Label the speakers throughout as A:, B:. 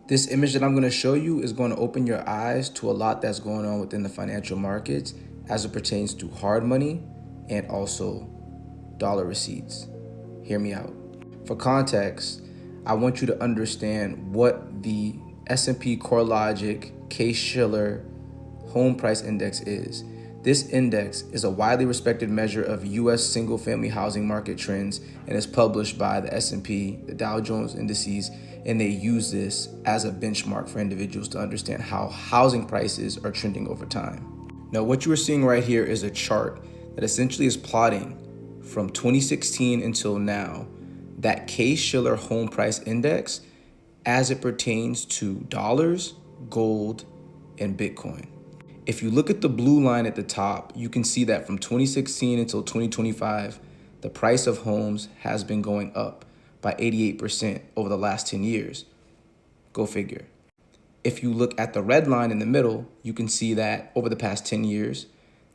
A: This image that I'm going to show you is going to open your eyes to a lot that's going on within the financial markets as it pertains to hard money and also dollar receipts. Hear me out. For context, I want you to understand what the S&P CoreLogic Case-Shiller Home Price Index is. This index is a widely respected measure of U.S. single-family housing market trends and is published by the S&P, the Dow Jones Indices, and they use this as a benchmark for individuals to understand how housing prices are trending over time. Now, what you are seeing right here is a chart that essentially is plotting from 2016 until now that Case-Shiller Home Price Index as it pertains to dollars, gold, and Bitcoin. If you look at the blue line at the top, you can see that from 2016 until 2025, the price of homes has been going up by 88% over the last 10 years. Go figure. If you look at the red line in the middle, you can see that over the past 10 years,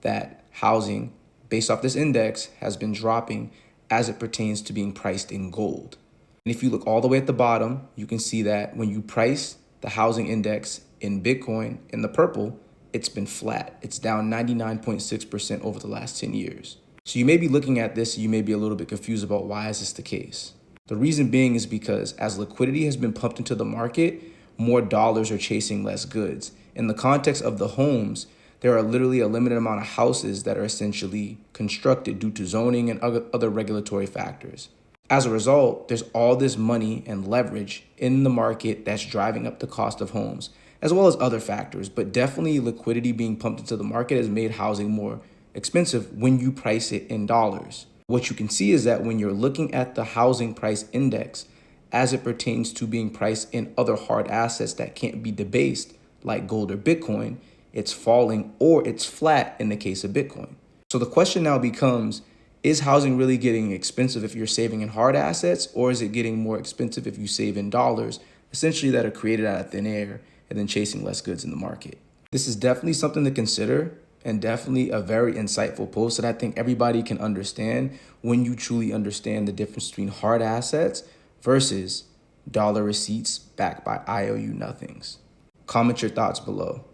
A: that housing, based off this index, has been dropping as it pertains to being priced in gold. And if you look all the way at the bottom, you can see that when you price the housing index in Bitcoin in the purple, it's been flat. It's down 99.6% over the last 10 years. So you may be looking at this, you may be a little bit confused about why is this the case. The reason being is because as liquidity has been pumped into the market, more dollars are chasing less goods. In the context of the homes, there are literally a limited amount of houses that are essentially constructed due to zoning and other regulatory factors. As a result, there's all this money and leverage in the market that's driving up the cost of homes, as well as other factors, but definitely liquidity being pumped into the market has made housing more expensive when you price it in dollars. What you can see is that when you're looking at the housing price index as it pertains to being priced in other hard assets that can't be debased, like gold or Bitcoin, it's falling or it's flat in the case of Bitcoin. So the question now becomes, is housing really getting expensive if you're saving in hard assets, or is it getting more expensive if you save in dollars, essentially that are created out of thin air and then chasing less goods in the market? This is definitely something to consider and definitely a very insightful post that I think everybody can understand when you truly understand the difference between hard assets versus dollar receipts backed by IOU nothings. Comment your thoughts below.